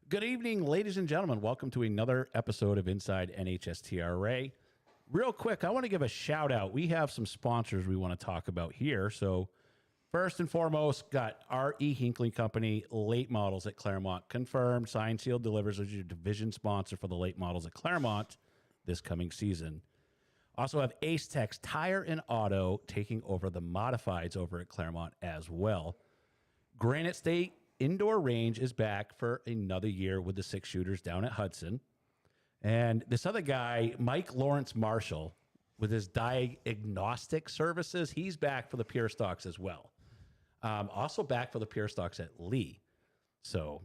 Good evening, ladies and gentlemen. Welcome to another episode of Inside NHSTRA. Real quick, I want to give a shout out. We have some sponsors we want to talk about here. So first and foremost, got R.E. Hinckley Company, late models at Claremont. Confirmed, signed, sealed, delivers as your division sponsor for the late models at Claremont this coming season. Also have Ace Tech's Tire and Auto taking over the modifieds over at Claremont as well. Granite State Indoor Range is back for another year with the 6-shooters down at Hudson. And this other guy, Mike Lawrence Marshall, with his diagnostic services, he's back for the Pure Stocks as well. Also back for the Pure Stocks at Lee. So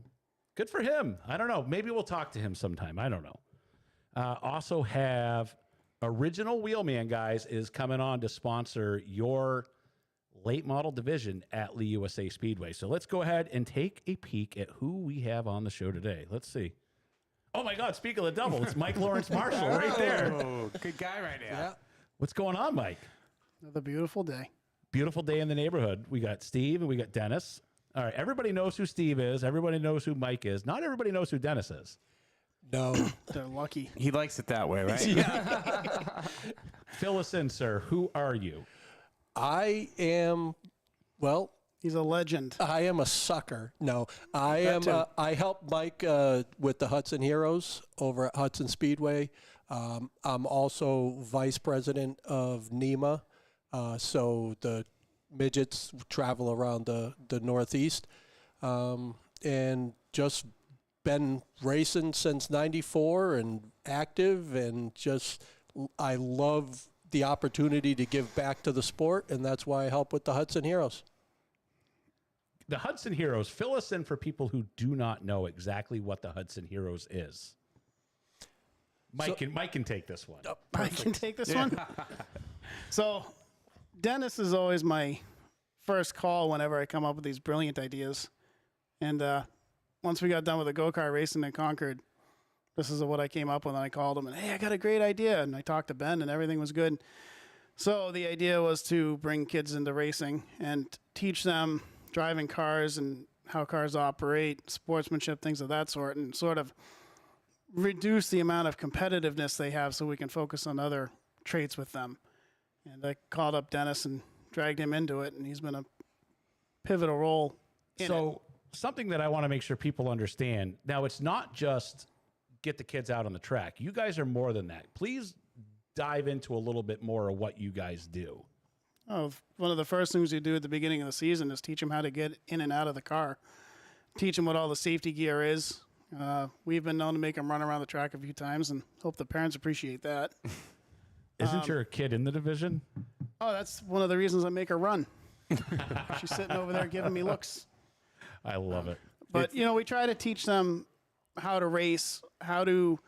good for him. I don't know. Maybe we'll talk to him sometime. I don't know. Also have Original Wheelman, guys, is coming on to sponsor your late model division at Lee USA Speedway. So let's go ahead and take a peek at who we have on the show today. Let's see. Oh my God, speak of the devil, it's Mike Lawrence Marshall right there. Oh, good guy right now. Yeah. What's going on, Mike? Another beautiful day. Beautiful day in the neighborhood. We got Steve and we got Dennis. All right, everybody knows who Steve is. Everybody knows who Mike is. Not everybody knows who Dennis is. No, they're lucky. He likes it that way, right? Yeah. Fill us in, sir. Who are you? I am, well, He's a legend. I am a sucker. No, I am. I help Mike with the Hudson Heroes over at Hudson Speedway. I'm also vice president of NEMA. So the midgets travel around the Northeast. And just been racing since '94 and active, and just I love the opportunity to give back to the sport, and that's why I help with the Hudson Heroes. The Hudson Heroes, fill us in for people who do not know exactly what the Hudson Heroes is. Mike can take this one. I can take this one. So, Dennis is always my first call whenever I come up with these brilliant ideas. And once we got done with the go-kart racing in Concord, this is what I came up with, and I called him, and hey, I got a great idea. And I talked to Ben, and everything was good. So the idea was to bring kids into racing and teach them driving cars and how cars operate, sportsmanship, things of that sort, and sort of reduce the amount of competitiveness they have so we can focus on other traits with them. And I called up Dennis and dragged him into it, and he's been a pivotal role in it. Something that I want to make sure people understand, now it's not just get the kids out on the track. You guys are more than that. Please dive into a little bit more of what you guys do. Oh, one of the first things we do at the beginning of the season is teach them how to get in and out of the car. Teach them what all the safety gear is. We've been known to make them run around the track a few times, and hope the parents appreciate that. Isn't your kid in the division? Oh, that's one of the reasons I make her run. She's sitting over there giving me looks. I love it. But, we try to teach them how to race, how to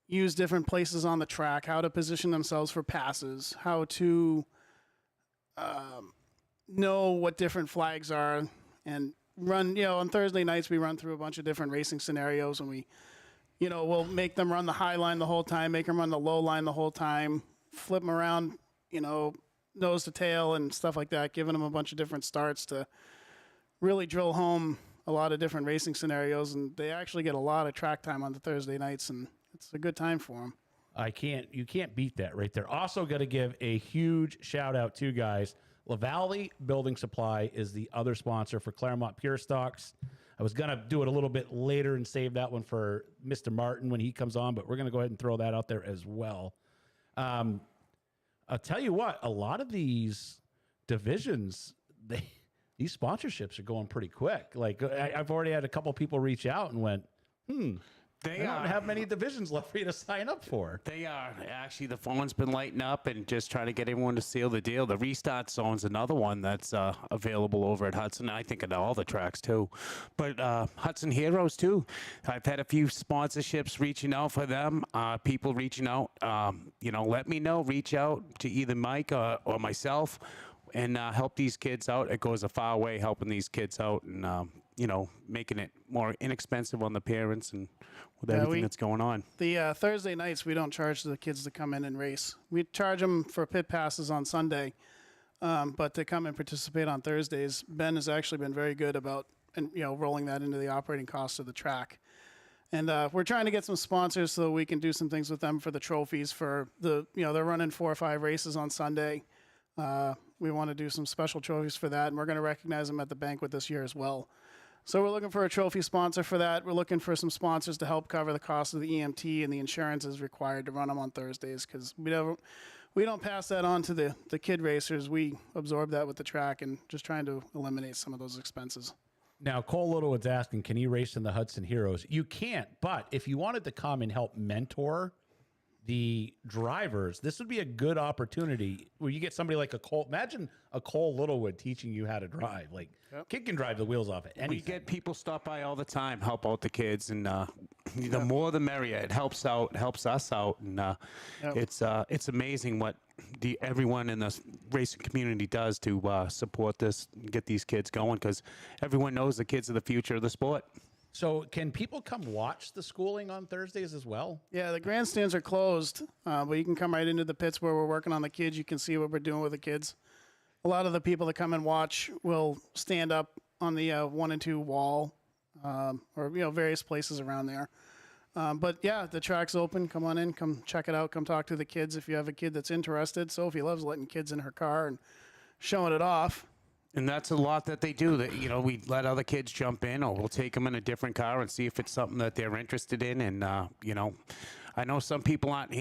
use different places on the track, how to position themselves for passes, how to know what different flags are, and run, on Thursday nights we run through a bunch of different racing scenarios, and we, we'll make them run the high line the whole time, make them run the low line the whole time, flip them around, nose to tail and stuff like that, giving them a bunch of different starts to really drill home a lot of different racing scenarios, and they actually get a lot of track time on the Thursday nights, and it's a good time for them. You can't beat that right there. Also got to give a huge shout out to guys. LaValle Building Supply is the other sponsor for Claremont Pure Stocks. I was going to do it a little bit later and save that one for Mr. Martin when he comes on, but we're going to go ahead and throw that out there as well. I'll tell you what, a lot of these divisions, these sponsorships are going pretty quick. Like I've already had a couple people reach out and went, They don't have many divisions left for you to sign up for. They are. Actually, the phone's been lighting up and just trying to get everyone to seal the deal. The restart zone's another one that's available over at Hudson. I think at all the tracks, too. But Hudson Heroes, too. I've had a few sponsorships reaching out for them, people reaching out. Let me know. Reach out to either Mike or myself and help these kids out. It goes a far way helping these kids out and, making it more inexpensive on the parents and with everything that's going on. The Thursday nights, we don't charge the kids to come in and race. We charge them for pit passes on Sunday, but to come and participate on Thursdays, Ben has actually been very good about rolling that into the operating costs of the track. And we're trying to get some sponsors so we can do some things with them for the trophies for they're running 4 or 5 races on Sunday. We want to do some special trophies for that, and we're going to recognize them at the banquet this year as well. So we're looking for a trophy sponsor for that. We're looking for some sponsors to help cover the cost of the EMT and the insurance is required to run them on Thursdays, because we don't pass that on to the kid racers. We absorb that with the track, and just trying to eliminate some of those expenses. Now, Cole Littlewood's asking, can he race in the Hudson Heroes? You can't, but if you wanted to come and help mentor the drivers, this would be a good opportunity where you get somebody like a Cole. Imagine a Cole Littlewood teaching you how to drive. Like, kid can drive the wheels off it. We get people stop by all the time, help out the kids, and the more the merrier. It helps us out, and it's amazing what everyone in the racing community does to support this, get these kids going, because everyone knows the kids are the future of the sport. So can people come watch the schooling on Thursdays as well? Yeah, the grandstands are closed, but you can come right into the pits where we're working on the kids. You can see what we're doing with the kids. A lot of the people that come and watch will stand up on the 1 and 2 wall, or various places around there. But yeah, the track's open. Come on in, come check it out, come talk to the kids if you have a kid that's interested. Sophie loves letting kids in her car and showing it off. And that's a lot that they do. That we let other kids jump in, or we'll take them in a different car and see if it's something that they're interested in. And I know some people aren't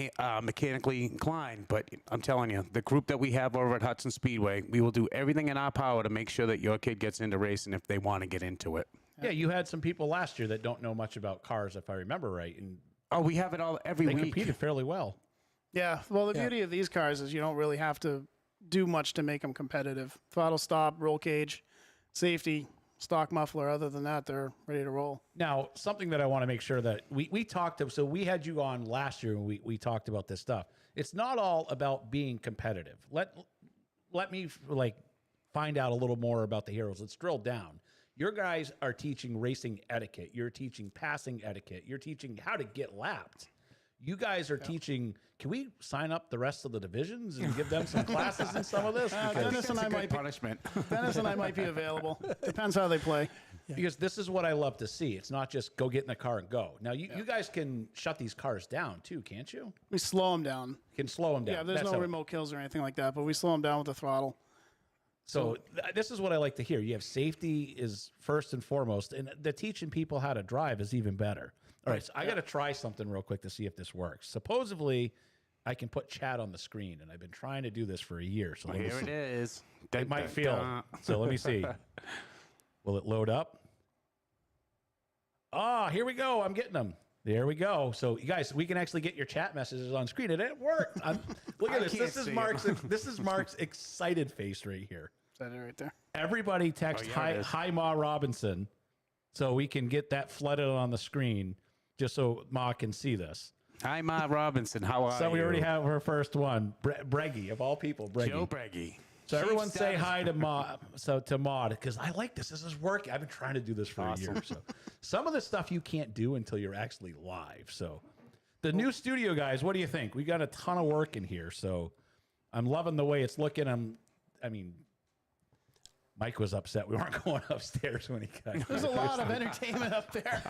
mechanically inclined, but I'm telling you, the group that we have over at Hudson Speedway, we will do everything in our power to make sure that your kid gets into racing if they want to get into it. Yeah, you had some people last year that don't know much about cars, if I remember right, and we have it all every week. They competed fairly well. Yeah, well, the beauty of these cars is you don't really have to do much to make them competitive. Throttle stop, roll cage, safety, stock muffler. Other than that, they're ready to roll. Now, something that I want to make sure that we talked to, so we had you on last year and we talked about this stuff. It's not all about being competitive. Let me find out a little more about the Heroes. Let's drill down. Your guys are teaching racing etiquette. You're teaching passing etiquette. You're teaching how to get lapped. You guys are teaching. Can we sign up the rest of the divisions and give them some classes in some of this? Dennis and I might punishment. Dennis and I might be available. Depends how they play. Because this is what I love to see. It's not just go get in the car and go. Now, you guys can shut these cars down too, can't you? We slow them down. You can slow them down. Yeah, there's no remote kills or anything like that, but we slow them down with the throttle. So this is what I like to hear. You have safety is first and foremost, and the teaching people how to drive is even better. All right, so I got to try something real quick to see if this works. Supposedly, I can put chat on the screen, and I've been trying to do this for a year. So Here it is. It might feel. So let me see. Will it load up? Ah, here we go. I'm getting them. There we go. So you guys, we can actually get your chat messages on screen. It worked. Look at this. This is Mark's excited face right here. Is that it right there? Everybody text hi Ma Robinson, so we can get that flooded on the screen, just so Ma can see this. Hi Ma Robinson, how are you? So we already have her first one, Breggy of all people, Breggy. Joe Breggy. So everyone say hi to Ma. So to Maud, because I like this. This is working. I've been trying to do this for a year. So some of the stuff you can't do until you're actually live. So the new studio, guys, what do you think? We got a ton of work in here. So I'm loving the way it's looking. I mean, Mike was upset we weren't going upstairs when he got. There's a lot of entertainment up there.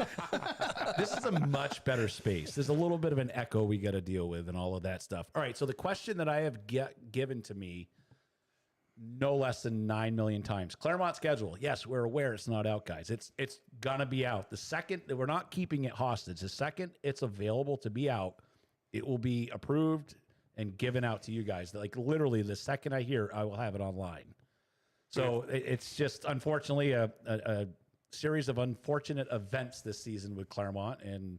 This is a much better space. There's a little bit of an echo we got to deal with and all of that stuff. All right. So the question that I have given to me no less than 9 million times. Claremont schedule. Yes, we're aware it's not out, guys. It's gonna be out. The second that we're not keeping it hostage, the second it's available to be out, it will be approved and given out to you guys. Like literally the second I hear, I will have it online. So it's just unfortunately a series of unfortunate events this season with Claremont, and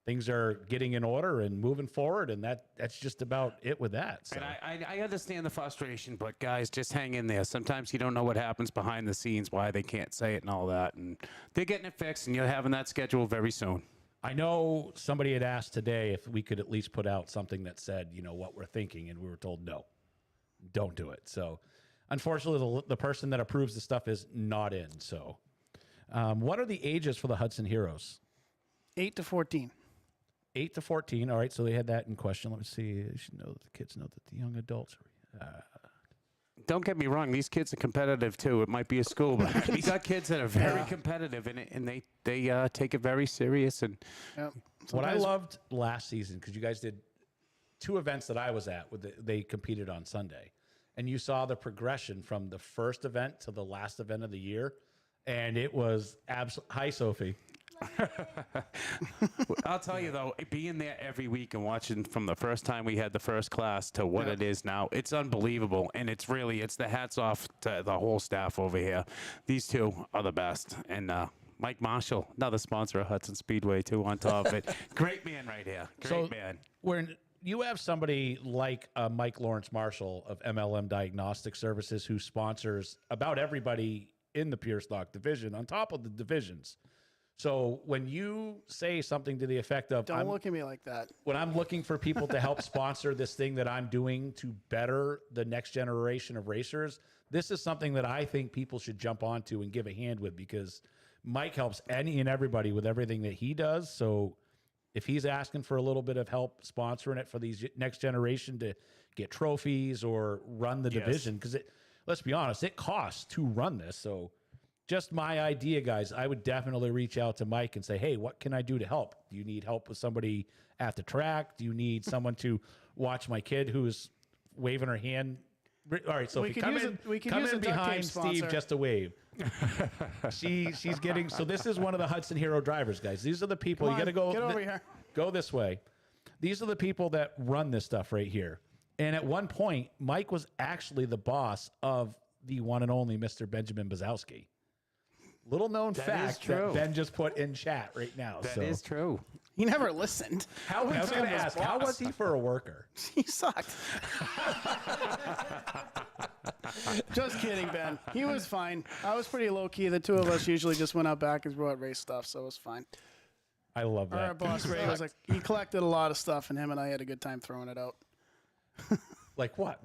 things are getting in order and moving forward, and that's just about it with that. So. And I understand the frustration, but guys, just hang in there. Sometimes you don't know what happens behind the scenes, why they can't say it and all that. And they're getting it fixed, and you're having that schedule very soon. I know somebody had asked today if we could at least put out something that said, what we're thinking, and we were told no, don't do it. So unfortunately, the person that approves the stuff is not in. So what are the ages for the Hudson Heroes? 8 to 14. 8 to 14. All right, so they had that in question. Let me see. You should know that the kids know that the young adults are. don't get me wrong, these kids are competitive too. It might be a school, but we got kids that are very competitive in it, and they take it very serious. And Yep. What I loved last season, because you guys did 2 events that I was at, they competed on Sunday, and you saw the progression from the first event to the last event of the year, and it was Hi, Sophie. I'll tell you though, being there every week and watching from the first time we had the first class to what it is now, it's unbelievable. And it's the hats off to the whole staff over here. These 2 are the best. And Mike Marshall, another sponsor of Hudson Speedway too, on top of it. Great man right here. Great man. When you have somebody like Mike Lawrence Marshall of MLM Diagnostic Services, who sponsors about everybody in the pure stock division on top of the divisions. So when you say something to the effect of, Don't look at me like that. When I'm looking for people to help sponsor this thing that I'm doing to better the next generation of racers, this is something that I think people should jump onto and give a hand with, because Mike helps any and everybody with everything that he does. So if he's asking for a little bit of help sponsoring it for these next generation to get trophies or run the division, because let's be honest, it costs to run this. So just my idea, guys, I would definitely reach out to Mike and say, hey, what can I do to help? Do you need help with somebody at the track? Do you need someone to watch my kid who's waving her hand? All right, so We if you could come use in, we could come use in a duct tape behind Steve sponsor. just to wave. She's getting, so this is one of the Hudson Hero drivers, guys. These are the people, Come you got to on, go. get over here. Go this way. These are the people that run this stuff right here. And at one point, Mike was actually the boss of the one and only Mr. Benjamin Bazowski. Little known fact that Ben just put in chat right now. That is true. He never listened. I was going to ask, how was he for a worker? He sucked. Just kidding, Ben. He was fine. I was pretty low key. The 2 of us usually just went out back and brought race stuff, so it was fine. I love Our that. boss Ray was like, he collected a lot of stuff, and him and I had a good time throwing it out. Like what?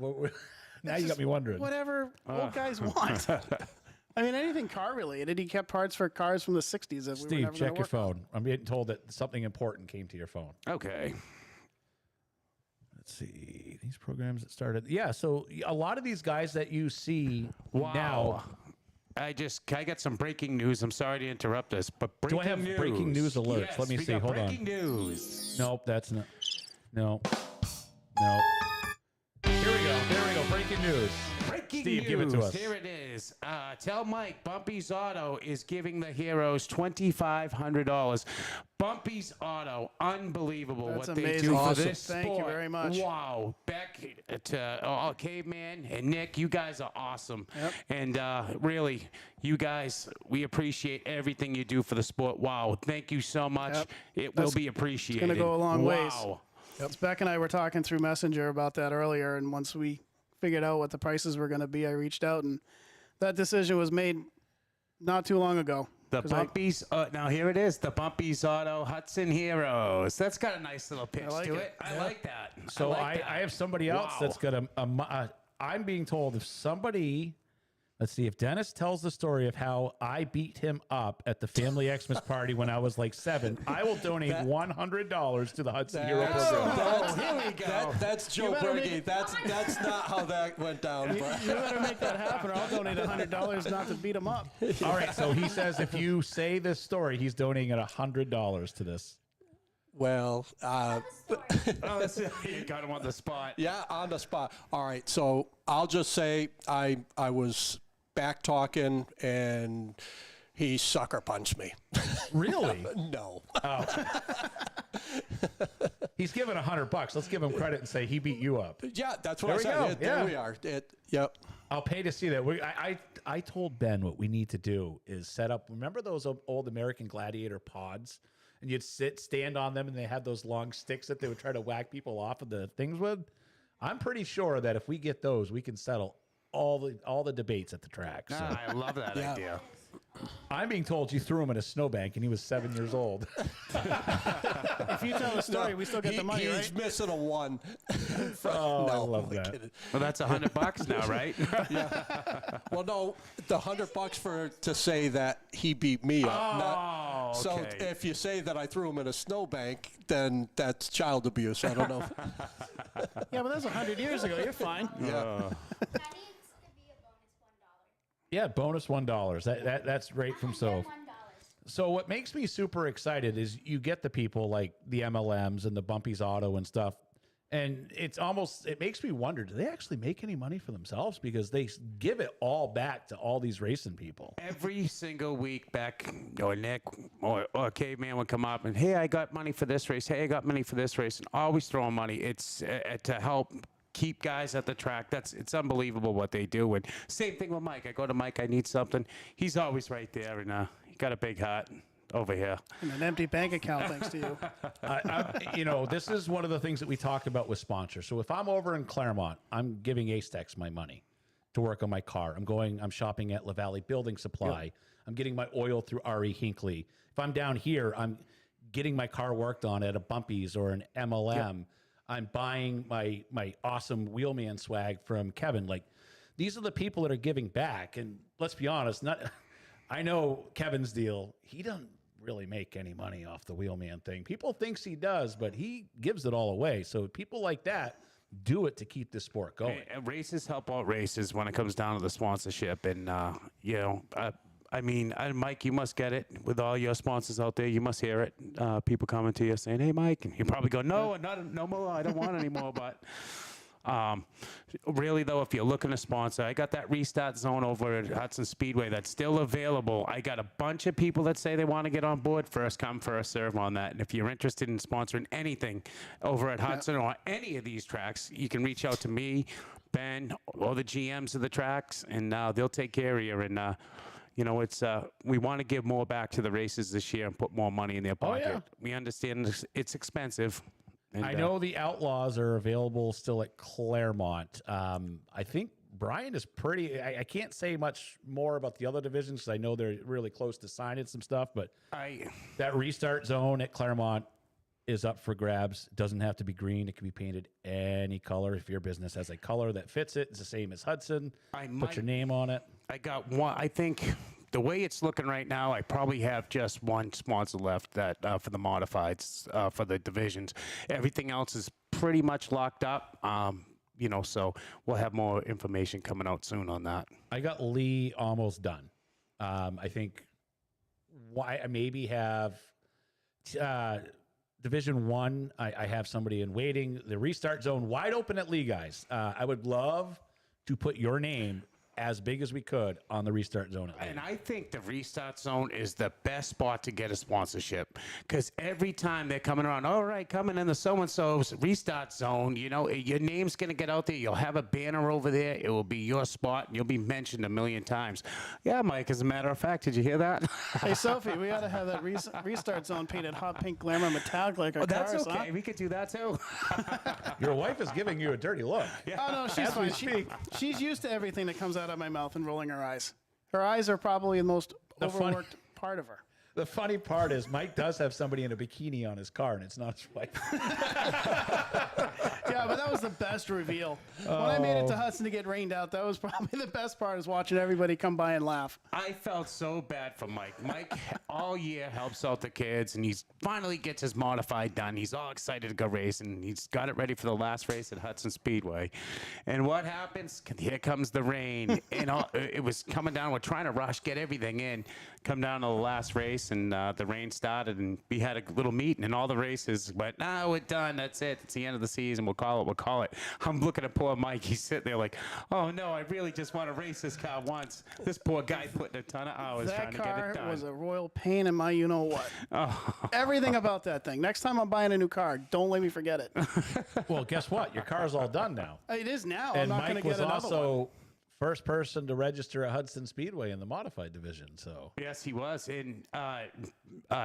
Now you got me wondering. Whatever old guys want. I mean, anything car related. He kept parts for cars from the 60s that we were Steve, never check gonna your work on. phone. I'm getting told that something important came to your phone. Okay. Let's see. These programs that started. Yeah, so a lot of these guys that you see now. I got some breaking news. I'm sorry to interrupt us, but breaking Do I have news. breaking news alerts? Yes, Let me we see. got Hold on. breaking news. Nope, that's not. No. No. Here we go. Breaking news. Breaking Steve, news. give it to us. Here it is. Tell Mike Bumpy's Auto is giving the Heroes $2,500. Bumpy's Auto, unbelievable That's what they amazing. do Awesome. for this sport. Thank you very much. Wow. Beck to Caveman and Nick, you guys are awesome. Yep. And really, you guys, we appreciate everything you do for the sport. Wow. Thank you so much. Yep. It will be appreciated. It's going to go a long ways. Wow. Beck and I were talking through Messenger about that earlier, and once we figured out what the prices were going to be, I reached out, and that decision was made not too long ago. The Bumpy's, now here it is, the Bumpy's Auto Hudson Heroes. That's got a nice little pitch like to it. it. I like that. So like that. I have somebody else Wow. that's got I'm being told if somebody, let's see, if Dennis tells the story of how I beat him up at the family Xmas party when I was like 7, I will donate $100 to the Hudson Hero program. Here we go. That's Joe better Berge. make- That's not how that went down. But. You better make that happen, or I'll donate $100 not to beat him up. All right, so he says if you say this story, he's donating $100 to this. Well, Oh, you got him on the spot. yeah, on the spot. All right, so I'll just say I was back talking and he sucker punched me. Really? No. He's given $100. Let's give him credit and say he beat you up. Yeah, that's what There I we said. go. There Yeah. we are. Yep. I'll pay to see that. I told Ben what we need to do is set up. Remember those old American Gladiator pods, and you'd stand on them, and they had those long sticks that they would try to whack people off of the things with. I'm pretty sure that if we get those, we can settle all the debates at the track. So I love that idea. I'm being told you threw him in a snowbank, and he was 7 years old. If you tell the story, we still get the money, He's right? missing a 1. Oh, I love I'm that. kidding. Well, that's $100 now, right? Well, no, the $100 to say that he beat me up. Oh, So okay. if you say that I threw him in a snowbank, then that's child abuse. I don't know. Yeah, but that's 100 years ago. You're fine. Yeah. That needs to Yeah, bonus $1. That's right from Soph. So what makes me super excited is you get the people like the MLMs and the Bumpy's Auto and stuff. And it makes me wonder, do they actually make any money for themselves? Because they give it all back to all these racing people. Every single week back, or Nick or Caveman would come up and, hey, I got money for this race. Hey, I got money for this race. And always throwing money. It's to help keep guys at the track. It's unbelievable what they do. And same thing with Mike. I go to Mike, I need something. He's always right there. And he got a big heart over here. And an empty bank account, thanks to you. This is one of the things that we talk about with sponsors. So if I'm over in Claremont, I'm giving Astex my money to work on my car. I'm shopping at La Valley Building Supply. Yep. I'm getting my oil through R.E. Hinckley. If I'm down here, I'm getting my car worked on at a Bumpy's or an MLM. Yep. I'm buying my awesome wheelman swag from Kevin. Like, these are the people that are giving back. And let's be honest, I know Kevin's deal. He doesn't really make any money off the wheelman thing. People thinks he does, but he gives it all away. So people like that do it to keep this sport going. And races help out races when it comes down to the sponsorship. And, Mike, you must get it with all your sponsors out there. You must hear it. People coming to you saying, hey, Mike. And you probably go, no more. I don't want any more. But really, though, if you're looking to sponsor, I got that restart zone over at Hudson Speedway that's still available. I got a bunch of people that say they want to get on board. First come, first serve on that. And if you're interested in sponsoring anything over at Hudson or any of these tracks, you can reach out to me, Ben, or the GMs of the tracks, and they'll take care of you. And we want to give more back to the races this year and put more money in their pocket. Oh, yeah. We understand it's expensive. And, I know the Outlaws are available still at Claremont. I think Brian is I can't say much more about the other divisions because I know they're really close to signing some stuff, but that restart zone at Claremont is up for grabs. It doesn't have to be green. It can be painted any color. If your business has a color that fits it, it's the same as Hudson. Put your name on it. I got one. I think the way it's looking right now, I probably have just one sponsor left that for the modifieds for the divisions. Everything else is pretty much locked up. So we'll have more information coming out soon on that. I got Lee almost done. I think I maybe have Division 1. I have somebody in waiting. The restart zone wide open at Lee, guys. I would love to put your name as big as we could on the restart zone. And I think the restart zone is the best spot to get a sponsorship because every time they're coming around, all right, coming in the so-and-so's restart zone, your name's going to get out there. You'll have a banner over there. It will be your spot and you'll be mentioned a million times. Yeah, Mike, as a matter of fact, did you hear that? Hey, Sophie, we ought to have that restart zone painted hot pink glamour metallic like our that's cars, okay. huh? We could do that too. Your wife is giving you a dirty look. Yeah. Oh, no, she's fine. She's used to everything that comes out of my mouth and rolling her eyes. Her eyes are probably the most overworked part of her. The funny part is Mike does have somebody in a bikini on his car, and it's not his wife. Yeah, but that was the best reveal. When I made it to Hudson to get rained out, that was probably the best part, is watching everybody come by and laugh. I felt so bad for Mike. Mike all year helps out the kids, and he's finally gets his modified done. He's all excited to go race, and he's got it ready for the last race at Hudson Speedway. And what happens? Here comes the rain. It was coming down. We're trying to rush, get everything in, come down to the last race, and the rain started, and we had a little meeting, and all the races went, no, we're done. That's it. It's the end of the season. We'll call it. I'm looking at poor Mike. He's sitting there like, oh, no, I really just want to race this car once. This poor guy putting a ton of hours trying to get it done. That car was a royal pain in my you-know-what. Oh. Everything about that thing. Next time I'm buying a new car, don't let me forget it. Well, guess what? Your car's all done now. It is now. And I'm not going to Mike get was another also one. first person to register at Hudson Speedway in the modified division. So Yes, he was. And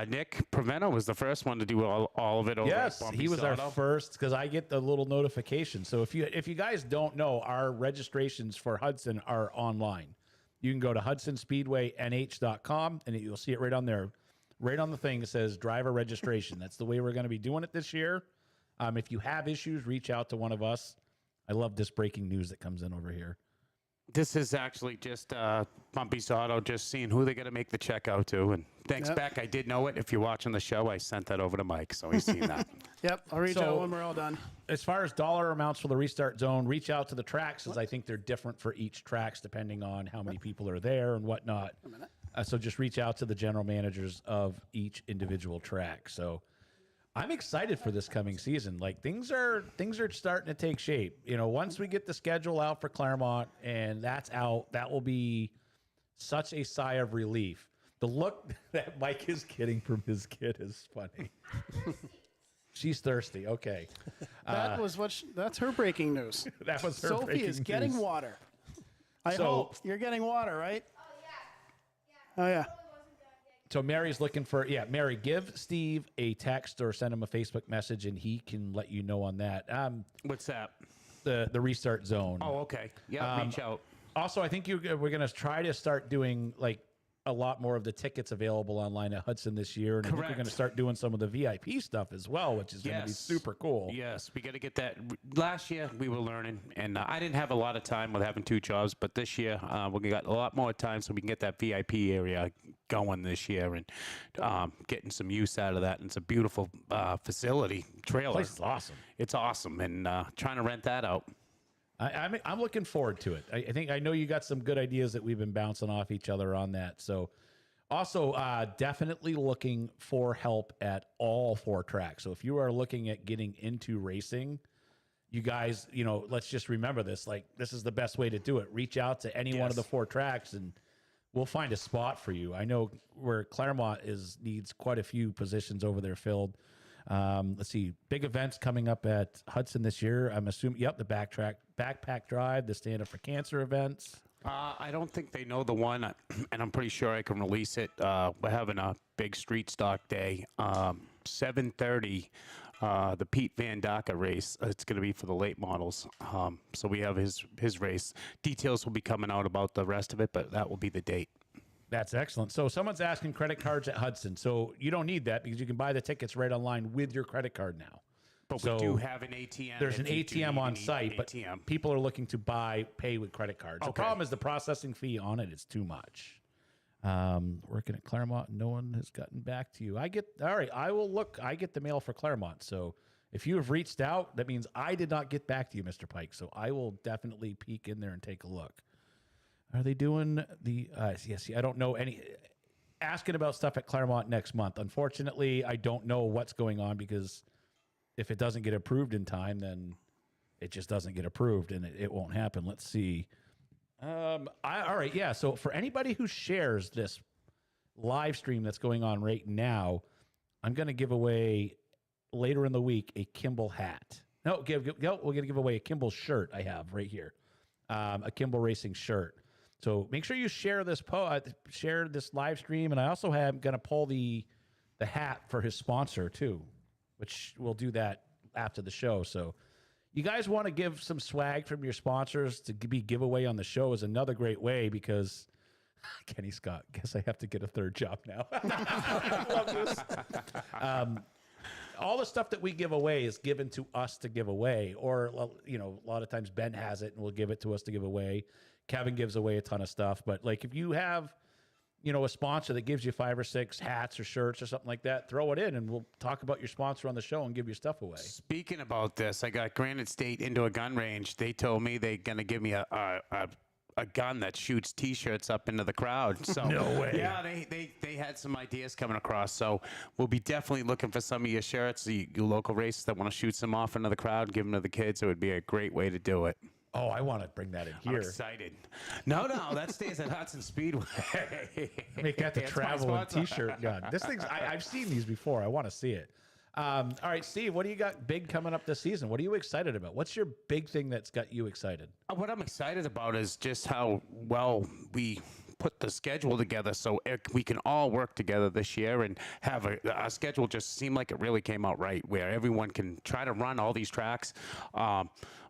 Nick Proveno was the first one to do all of it over yes, at he was our Bumpy first, because I get the little notification. So if you guys don't know, our registrations for Hudson are online. You can go to hudsonspeedwaynh.com and you'll see it right on there. Right on the thing, it says driver registration. That's the way we're going to be doing it this year. If you have issues, reach out to one of us. I love this breaking news that comes in over here. This is actually just Bumpy's Auto, just seeing who they're going to make the check out to. And thanks, Yep. Beck. I did know it. If you're watching the show, I sent that over to Mike, so he's seen that. Yep, I'll reach So- out when we're all done. As far as dollar amounts for the restart zone, reach out to the tracks, as I think they're different for each tracks depending on how many people are there and whatnot. So just reach out to the general managers of each individual track. So I'm excited for this coming season. Like things are starting to take shape. You know, once we get the schedule out for Claremont and that's out, that will be such a sigh of relief. The look that Mike is getting from his kid is funny. She's thirsty. Okay. That was that's her breaking news. That was her Sophie breaking is getting news. water. I So- hope you're getting water, right? Oh yeah. So Mary's looking for, Mary, give Steve a text or send him a Facebook message and he can let you know on that. What's that? The restart zone. Oh, okay. Yeah, reach out. Also, I think we're going to try to start doing like a lot more of the tickets available online at Hudson this year. And I think we're Correct. going to start doing some of the VIP stuff as well, which is going to be Yes. super cool. Yes, we got to get that. Last year we were learning, and I didn't have a lot of time with having 2 jobs, but this year we got a lot more time, so we can get that VIP area going this year and getting some use out of that. And it's a beautiful facility trailer. Place is awesome. It's awesome, and trying to rent that out. I'm looking forward to it. I know you got some good ideas that we've been bouncing off each other on that. So also definitely looking for help at all 4 tracks. So if you are looking at getting into racing, you guys, let's just remember this. Like this is the best way to do it. Reach out to any one of the 4 tracks and we'll find a spot for you. I know where Claremont needs quite a few positions over there filled. Let's see, big events coming up at Hudson this year. I'm assuming, the backpack drive, the Stand Up for Cancer events. I don't think they know the one, and I'm pretty sure I can release it. We're having a big street stock day, 7:30. The Pete Van Daka race. It's going to be for the late models. So we have his race. Details will be coming out about the rest of it, but that will be the date. That's excellent. So someone's asking credit cards at Hudson. So you don't need that because you can buy the tickets right online with your credit card now. But So we do have an ATM. There's an if you do ATM need on an site, but ATM. people are looking to pay with credit cards. The Okay. problem is the processing fee on it is too much. Working at Claremont, no one has gotten back to you. All right, I will look. I get the mail for Claremont. So if you have reached out, that means I did not get back to you, Mr. Pike. So I will definitely peek in there and take a look. Are they doing the, yes, I don't know asking about stuff at Claremont next month. Unfortunately, I don't know what's going on because if it doesn't get approved in time, then it just doesn't get approved and it won't happen. Let's see. All right. Yeah. So for anybody who shares this live stream that's going on right now, I'm going to give away later in the week a Kimball hat. No, we're going to give away a Kimball shirt I have right here. A Kimball Racing shirt. So make sure you share this share this live stream, and I also am going to pull the hat for his sponsor too, which we'll do that after the show. So you guys want to give some swag from your sponsors to be giveaway on the show is another great way because Kenny Scott, guess I have to get a third job now. I love this. All the stuff that we give away is given to us to give away, or a lot of times Ben has it and will give it to us to give away. Kevin gives away a ton of stuff, but like if you have, a sponsor that gives you 5 or 6 hats or shirts or something like that, throw it in and we'll talk about your sponsor on the show and give your stuff away. Speaking about this, I got Granite State into a gun range. They told me they're going to give me a gun that shoots T-shirts up into the crowd. So No way. Yeah, they had some ideas coming across. So we'll be definitely looking for some of your shirts, your local races that want to shoot some off into the crowd, give them to the kids. It would be a great way to do it. Oh, I want to bring that in I'm here. excited. No, that stays at Hudson Speedway. Make that the It's my travel and sponsor. T-shirt gun. This thing's I've seen these before. I want to see it. All right, Steve, what do you got big coming up this season? What are you excited about? What's your big thing that's got you excited? What I'm excited about is just how well we put the schedule together so we can all work together this year and have a schedule just seem like it really came out right where everyone can try to run all these tracks.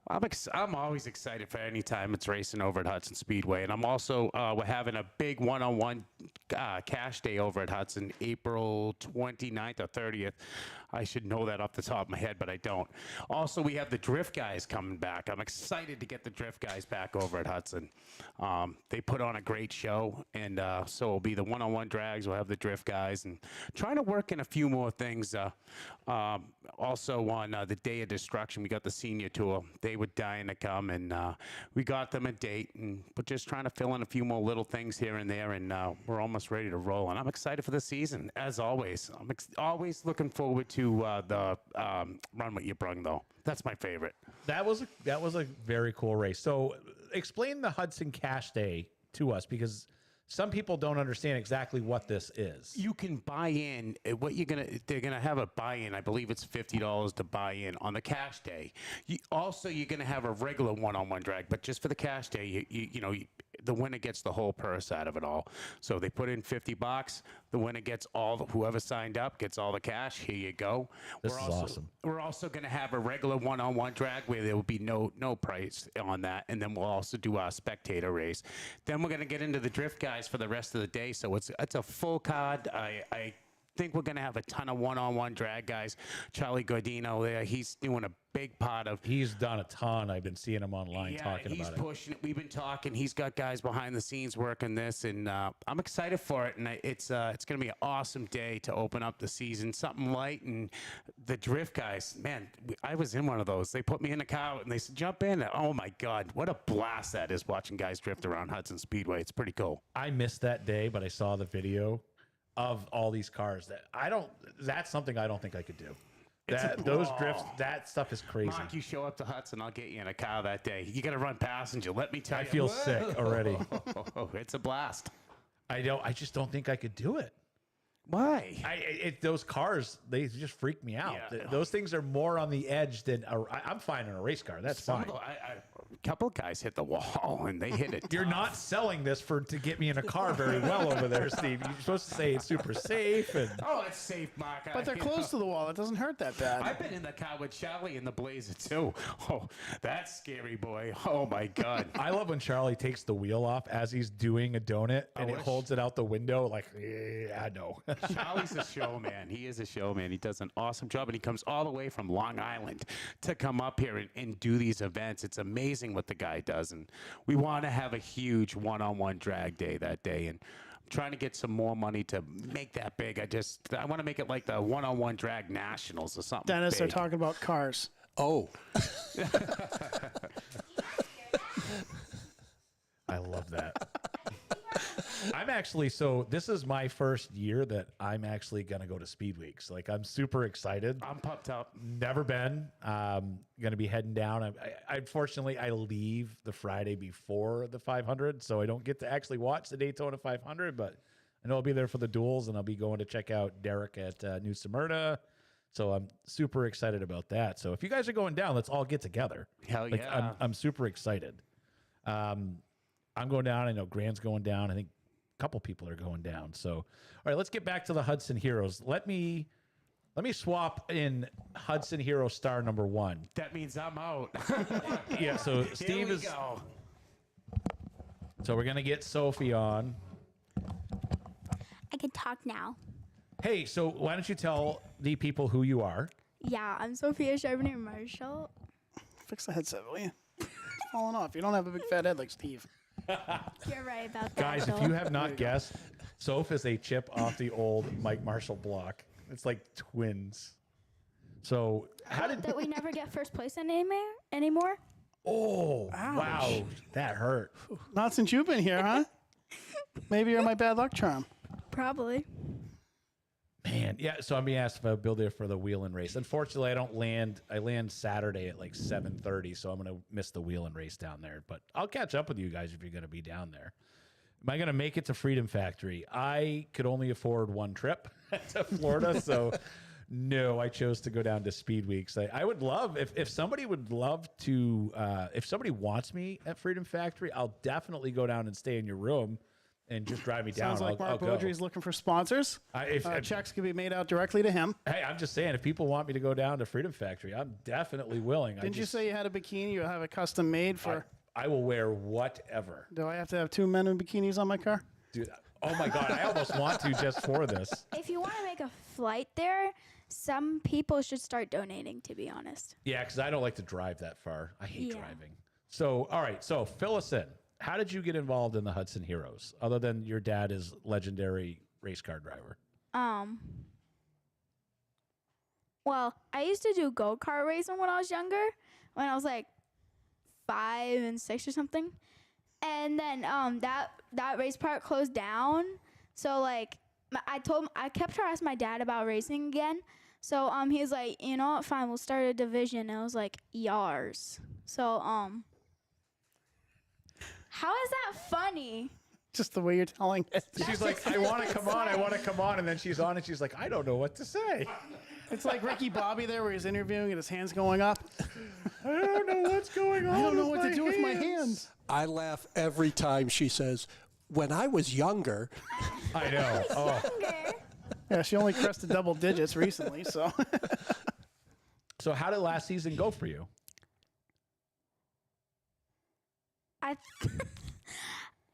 I'm always excited for any time it's racing over at Hudson Speedway, and I'm also we're having a big one-on-one cash day over at Hudson, April 29th or 30th. I should know that off the top of my head, but I don't. Also, we have the Drift Guys coming back. I'm excited to get the Drift Guys back over at Hudson. They put on a great show, and so it'll be the one-on-one drags. We'll have the Drift Guys, and trying to work in a few more things. Also on the Day of Destruction, we got the senior tour. They were dying to come, and we got them a date, and we're just trying to fill in a few more little things here and there, and we're almost ready to roll. And I'm excited for the season, as always. I'm always looking forward to the Run What You Brung, though. That's my favorite. That was a very cool race. So explain the Hudson Cash Day to us, because some people don't understand exactly what this is. You can buy in. They're gonna have a buy-in. I believe it's $50 to buy in on the cash day. You're gonna have a regular one-on-one drag, but just for the cash day, the winner gets the whole purse out of it all. So they put in $50. The winner gets whoever signed up gets all the cash. Here you go. This is awesome. We're also going to have a regular one-on-one drag where there will be no price on that, and then we'll also do our spectator race. Then we're going to get into the Drift Guys for the rest of the day. So it's a full card. I think we're going to have a ton of one-on-one drag guys. Charlie Gordino there, he's doing a big part of. He's done a ton. I've been seeing him online talking about it. He's pushing it. We've been talking. He's got guys behind the scenes working this, and I'm excited for it. And it's going to be an awesome day to open up the season. Something light, and the Drift Guys, man, I was in one of those. They put me in a car and they said, "Jump in." Oh my God, what a blast that is! Watching guys drift around Hudson Speedway. It's pretty cool. I missed that day, but I saw the video of all these cars. That's something I don't think I could do. Those drifts, that stuff is crazy. Mark, you show up to Hudson, I'll get you in a car that day. You got to run passenger. Let me tell you. I feel sick already. It's a blast. I just don't think I could do it. Why? Those cars, they just freak me out. Yeah. Those things are more on the edge than I'm fine in a race car. That's fine. A couple of guys hit the wall and they hit it. You're not selling this to get me in a car very well over there, Steve. You're supposed to say it's super safe. It's safe, Mark. But they're close to the wall. It doesn't hurt that bad. I've been in the car with Charlie in the Blazer too. Oh, that's scary, boy. Oh my God. I love when Charlie takes the wheel off as he's doing a donut and it holds it out the window like, I know. Charlie's a showman. He is a showman. He does an awesome job, and he comes all the way from Long Island to come up here and do these events. It's amazing what the guy does, and we want to have a huge one-on-one drag day that day, and I'm trying to get some more money to make that big. I want to make it like the one-on-one drag nationals or something. Dennis, big. they're talking about cars. Oh. I love that. This is my first year that I'm actually going to go to Speed Weeks. Like, I'm super excited. I'm pumped up. Never been. Going to be heading down. Unfortunately, I leave the Friday before the 500, so I don't get to actually watch the Daytona 500, but I know I'll be there for the duels, and I'll be going to check out Derek at New Smyrna. So I'm super excited about that. So if you guys are going down, let's all get together. Hell yeah. I'm super excited. I'm going down. I know Grant's going down. I think a couple people are going down. So, all right, let's get back to the Hudson Heroes. Let me swap in Hudson Hero star number 1. That means I'm out. Yeah, so Steve is. Go. So we're gonna get Sophie on. I can talk now. Hey, so why don't you tell the people who you are? Yeah, I'm Sophia Charbonnet Marshall. Fix the headset, will you? It's falling off. You don't have a big fat head like Steve. You're right about that. Guys, if you have not guessed, Soph is a chip off the old Mike Marshall block. It's like twins. So how did that we never get first place anymore? Oh, wow. That hurt. Not since you've been here, huh? Maybe you're my bad luck charm. Probably. Man, yeah. So I'm being asked if I'll be there for the wheeling race. Unfortunately, I don't land. I land Saturday at like 7:30, so I'm going to miss the wheeling race down there. But I'll catch up with you guys if you're going to be down there. Am I going to make it to Freedom Factory? I could only afford one trip to Florida, so no, I chose to go down to Speed Weeks. I would love if somebody would love to. If somebody wants me at Freedom Factory, I'll definitely go down and stay in your room and just drive me down. Sounds like I'll Mark go. Beaudry's looking for sponsors. If Checks can be made out directly to him. Hey, I'm just saying, if people want me to go down to Freedom Factory, I'm definitely willing. Didn't you say you had a bikini you have it custom made for? I will wear whatever. Do I have to have 2 men in bikinis on my car? Dude, oh my God, I almost want to just for this. If you want to make a flight there, some people should start donating, to be honest. Yeah, because I don't like to drive that far. I hate Yeah. driving. So, all right, so fill us in. How did you get involved in the Hudson Heroes, other than your dad is legendary race car driver? Well, I used to do go-kart racing when I was younger, when I was like 5 and 6 or something. And then that race park closed down. So like I kept trying to ask my dad about racing again. So he's like, you know what, fine, we'll start a division. And I was like, yars. So how is that funny? Just the way you're telling it. She's like, I want to come on, I want to come on. And then she's on and she's like, I don't know what to say. It's like Ricky Bobby there where he's interviewing and his hand's going up. I don't know what's going on. I don't know what to do with my hands. I laugh every time she says, when I was younger. I know. Oh. Younger. Yeah, she only crested double digits recently, so. So how did last season go for you?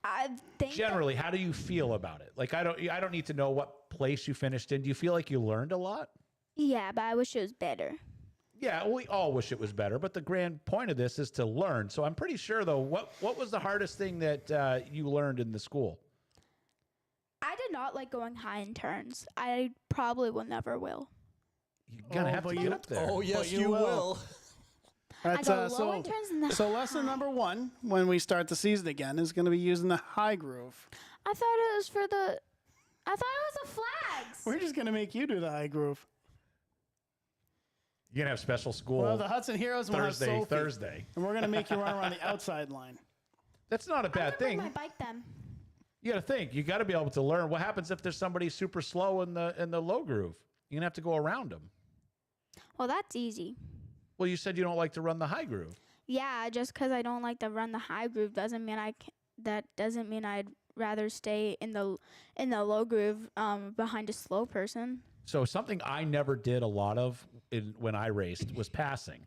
I think Generally, how do you feel about it? Like, I don't need to know what place you finished in. Do you feel like you learned a lot? yeah, but I wish it was better. Yeah, we all wish it was better, but the grand point of this is to learn. So I'm pretty sure, though, what was the hardest thing that you learned in the school? I did not like going high in turns. I probably will never will. You're gonna have to get up there. Oh, yes, But you you will. will. That's, I go low in turns and so lesson number 1 when we start the season again is going to be using the high groove. I thought it was for the. I thought it was the flags. We're just going to make you do the high groove. You're gonna have special school Well, the Hudson Heroes will have Sophie, Thursday. and we're going to make you run around the outside line. That's not a I'm bad gonna bring thing. my bike then. You got to think. You got to be able to learn. What happens if there's somebody super slow in the low groove? You're gonna have to go around them. Well, that's easy. Well, you said you don't like to run the high groove. Yeah, just because I don't like to run the high groove doesn't mean that doesn't mean I'd rather stay in the low groove behind a slow person. So something I never did a lot of when I raced was passing,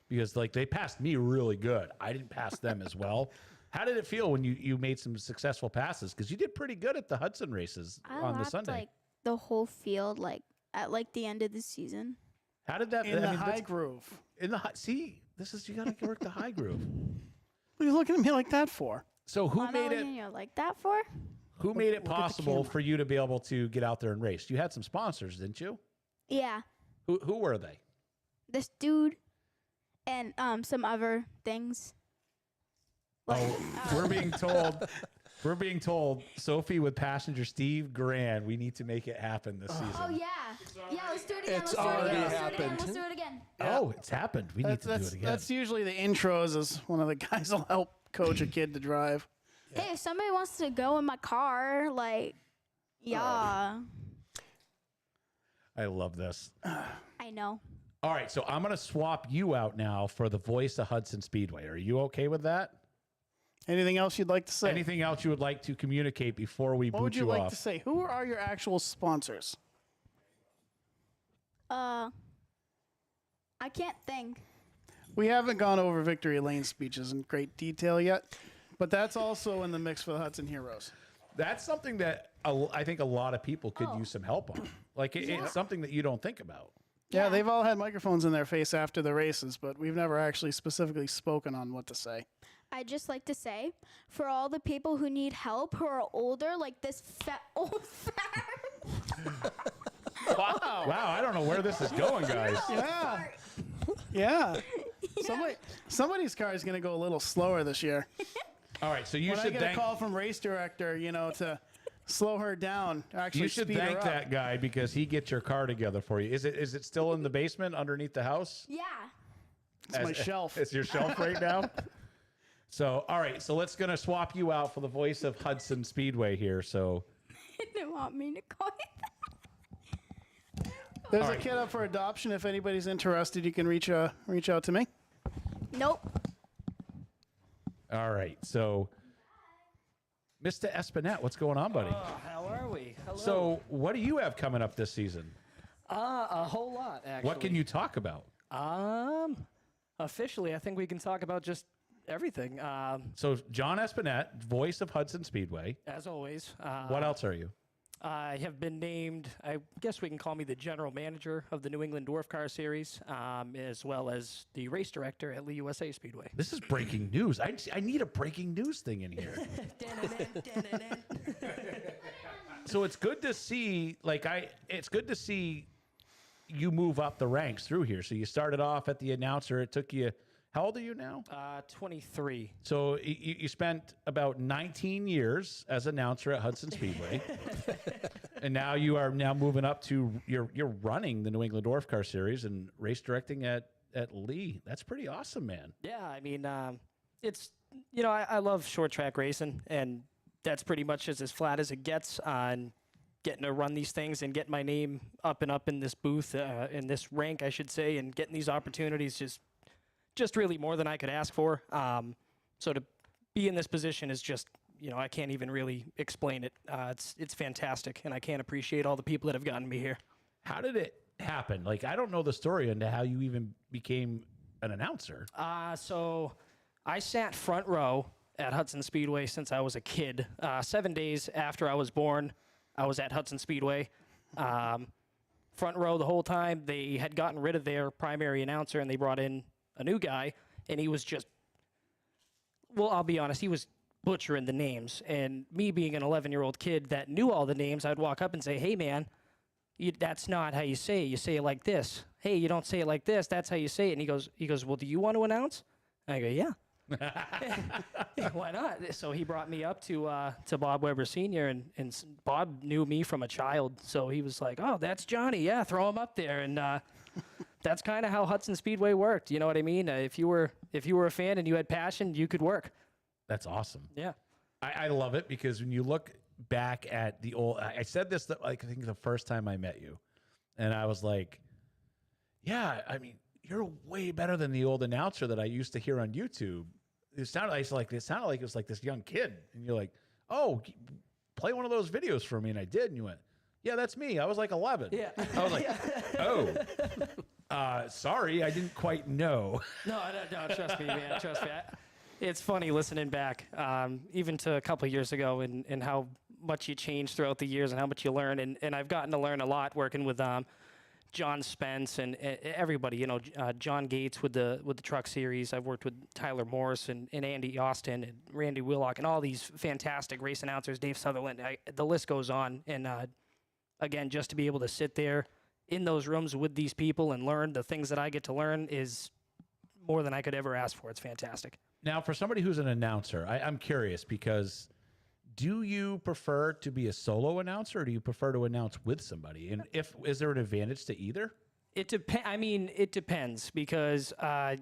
because like they passed me really good. I didn't pass them as well. How did it feel when you made some successful passes? Because you did pretty good at the Hudson races I on the lapped Sunday. like the whole field at the end of the season. How did that? In the high that's- groove. in the see, this is you got to work the high groove. What are you looking at me like that for? So who I'm made not it? looking at you like that for? Who made it look at the possible camera. for you to be able to get out there and race? You had some sponsors, didn't you? Yeah, Who were they? this dude and some other things. We're being told Sophie with passenger Steve Grand. We need to make it happen this season. Oh yeah, yeah. Let's do it again. It's let's do it already again. happened. Let's do it again. Oh, it's happened. We need to do it again. That's usually the intros as one of the guys will help coach a kid to drive. Hey, if somebody wants to go in my car, yeah, I love this. I know. All right, so I'm going to swap you out now for the voice of Hudson Speedway. Are you okay with that? Anything else you'd like to say? Anything else you would like to communicate before we What boot would you you like off? to say? Who are your actual sponsors? I can't think. We haven't gone over Victory Lane speeches in great detail yet, but that's also in the mix for the Hudson Heroes. That's something that I think a lot of people could Oh. use some help on. Like it's something that you don't think about. Yeah, Yeah. they've all had microphones in their face after the races, but we've never actually specifically spoken on what to say. I'd just like to say, for all the people who need help who are older, like this old fat. Wow, I don't know where this is going, guys. Yeah. Yeah. Somebody's car is going to go a little slower this year. All right, so you When I should get thank a call from race director, to slow her down, actually you should speed her thank up. that guy because he gets your car together for you. Is it still in the basement underneath the house? Yeah. It's my shelf. It's your shelf right now. So, all right, so let's gonna swap you out for the voice of Hudson Speedway here. So, They want me to call it. There's All a right. kid up for adoption. If anybody's interested, you can reach out to me. Nope. all right, so Mr. Espinette, what's going on, buddy? How are we? Hello. So, what do you have coming up this season? A whole lot, actually. What can you talk about? Officially, I think we can talk about just everything. So, John Espinette, voice of Hudson Speedway. As always. What else are you? I have been named, I guess we can call me the general manager of the New England Dwarf Car Series, as well as the race director at Lee USA Speedway. This is breaking news. I need a breaking news thing in here. So it's good to see, it's good to see you move up the ranks through here. So you started off at the announcer. It took you, how old are you now? 23. So you spent about 19 years as announcer at Hudson Speedway. And now you are moving up to, you're running the New England Dwarf Car Series and race directing at Lee. That's pretty awesome, man. Yeah, I mean, it's, I love short track racing, and that's pretty much as flat as it gets on getting to run these things and get my name up and up in this booth, in this rank, I should say, and getting these opportunities just really more than I could ask for. So to be in this position is just, I can't even really explain it. It's fantastic, and I can't appreciate all the people that have gotten me here. How did it happen? I don't know the story into how you even became an announcer. So I sat front row at Hudson Speedway since I was a kid. 7 days after I was born, I was at Hudson Speedway. Front row the whole time. They had gotten rid of their primary announcer, and they brought in a new guy, and he was just, well, I'll be honest, he was butchering the names. And me being an 11-year-old kid that knew all the names, I'd walk up and say, hey, man, that's not how you say it. You say it like this. Hey, you don't say it like this. That's how you say it. And he goes, well, do you want to announce? And I go, yeah. Why not? So he brought me up to Bob Weber Sr., and Bob knew me from a child. So he was like, oh, that's Johnny. Yeah, throw him up there. And that's kind of how Hudson Speedway worked. You know what I mean? If you were a fan and you had passion, you could work. That's awesome. Yeah. I love it because when you look back at the old, I said this, I think the first time I met you, and I was like, yeah, I mean, you're way better than the old announcer that I used to hear on YouTube. It sounded like it was like this young kid, and you're like, oh, play one of those videos for me, and I did, and you went, yeah, that's me. I was like 11. Yeah. I was like, oh, sorry, I didn't quite know. No, trust me, man. Trust me. It's funny listening back, even to a couple of years ago, and how much you change throughout the years and how much you learn. And I've gotten to learn a lot working with John Spence and everybody. John Gates with the Truck Series. I've worked with Tyler Morris and Andy Austin and Randy Willock and all these fantastic race announcers. Dave Sutherland. The list goes on. And again, just to be able to sit there in those rooms with these people and learn the things that I get to learn is more than I could ever ask for. It's fantastic. Now, for somebody who's an announcer, I'm curious because do you prefer to be a solo announcer or do you prefer to announce with somebody? And is there an advantage to either? It depends because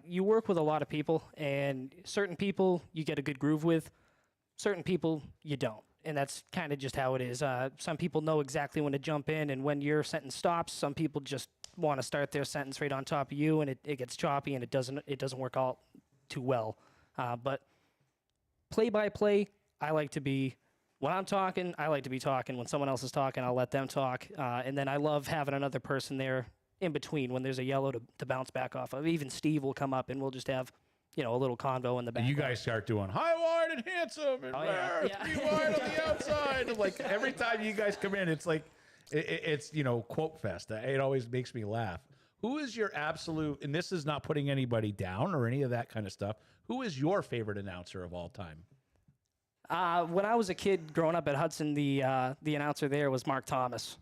you work with a lot of people, and certain people you get a good groove with, certain people you don't. And that's kind of just how it is. Some people know exactly when to jump in, and when your sentence stops, some people just want to start their sentence right on top of you, and it gets choppy, and it doesn't work out too well. But play-by-play, I like to be, when I'm talking, I like to be talking. When someone else is talking, I'll let them talk. And then I love having another person there in between when there's a yellow to bounce back off of. Even Steve will come up, and we'll just have, a little convo in the back. And you guys start doing high, wide, and handsome, and three wide on the outside. And like every time you guys come in, it's like, it's quote fest. It always makes me laugh. Who is your absolute, and this is not putting anybody down or any of that kind of stuff, who is your favorite announcer of all time? When I was a kid growing up at Hudson, the announcer there was Mark Thomas,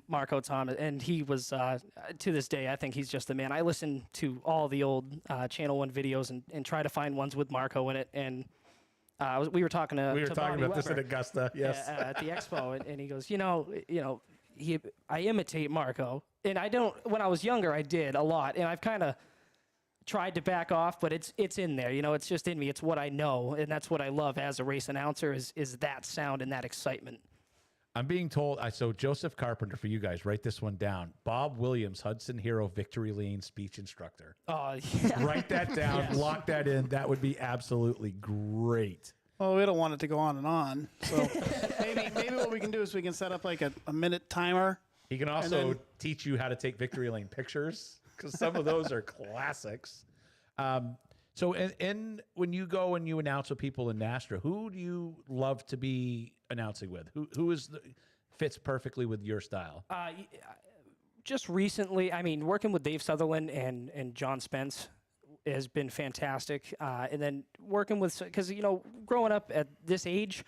Marco Thomas, and he was, to this day, I think he's just the man. I listen to all the old Channel 1 videos and try to find ones with Marco in it, and we were talking about this at Augusta, yes. At the expo, and he goes, I imitate Marco, and I don't. When I was younger, I did a lot, and I've kind of tried to back off, but it's in there. It's just in me. It's what I know, and that's what I love as a race announcer is that sound and that excitement. I'm being told, so Joseph Carpenter, for you guys, write this one down. Bob Williams, Hudson Hero Victory Lane speech instructor. Oh, yeah. Write that down, lock that in. That would be absolutely great. Well, we don't want it to go on and on. So maybe what we can do is we can set up like a minute timer. He can also teach you how to take victory lane pictures because some of those are classics. So, when you go and you announce with people in NHSTRA, who do you love to be announcing with? Who fits perfectly with your style? Just recently, I mean, working with Dave Sutherland and John Spence has been fantastic. And then working with, because, growing up at this age,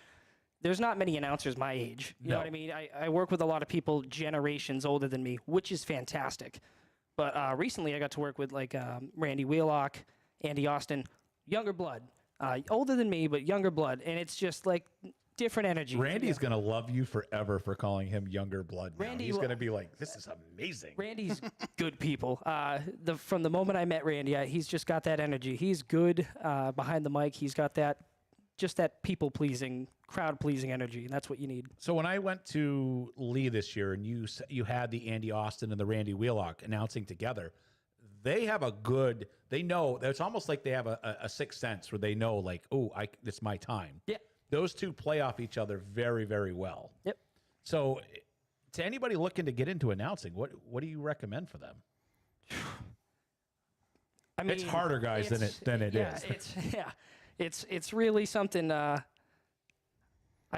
there's not many announcers my age. You know what I mean? I work with a lot of people generations older than me, which is fantastic. But recently I got to work with like Randy Wheelock, Andy Austin, younger blood. Older than me, but younger blood. And it's just like different energy. Randy's going to love you forever for calling him younger blood now. Randy, he's going to be like, this is amazing. Randy's good people. From the moment I met Randy, he's just got that energy. He's good behind the mic. He's got that people-pleasing, crowd-pleasing energy, and that's what you need. So when I went to Lee this year and you had the Andy Austin and the Randy Wheelock announcing together, they have they know, it's almost like they have a sixth sense where they know like, it's my time. Yeah. Those two play off each other very, very well. Yep. So to anybody looking to get into announcing, what do you recommend for them? I mean, it's harder, guys, than it is. It's really something I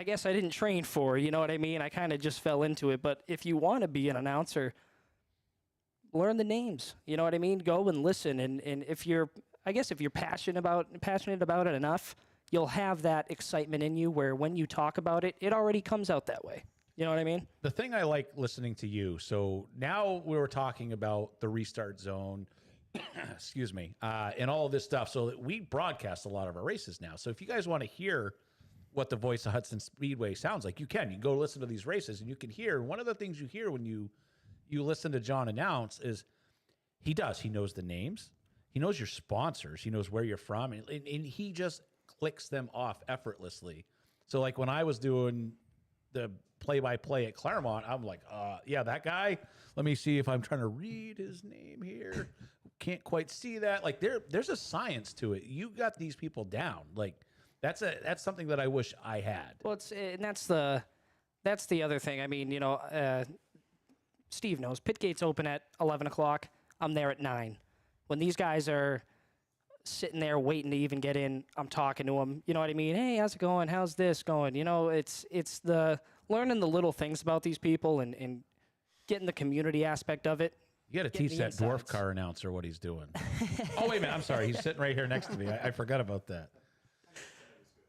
guess I didn't train for, you know what I mean? I kind of just fell into it. But if you want to be an announcer, learn the names. You know what I mean? Go and listen. And if you're passionate about it enough, you'll have that excitement in you where when you talk about it, it already comes out that way. You know what I mean? The thing I like listening to you, so now we were talking about the restart zone, excuse me, and all of this stuff. So we broadcast a lot of our races now. So if you guys want to hear what the voice of Hudson Speedway sounds like, you can go listen to these races and you can hear. One of the things you hear when you listen to John announce is he knows the names. He knows your sponsors. He knows where you're from. And he just clicks them off effortlessly. So like when I was doing the play-by-play at Claremont, I'm like, yeah, that guy. Let me see if I'm trying to read his name here. Can't quite see that. Like there's a science to it. You got these people down. Like that's something that I wish I had. Well, that's the other thing. I mean, Steve knows pit gates open at 11 o'clock. I'm there at 9. When these guys are sitting there waiting to even get in, I'm talking to them. You know what I mean? Hey, how's it going? How's this going? It's the learning the little things about these people and getting the community aspect of it. You got to teach that dwarf car announcer what he's doing. Oh, wait a minute. I'm sorry. He's sitting right here next to me. I forgot about that.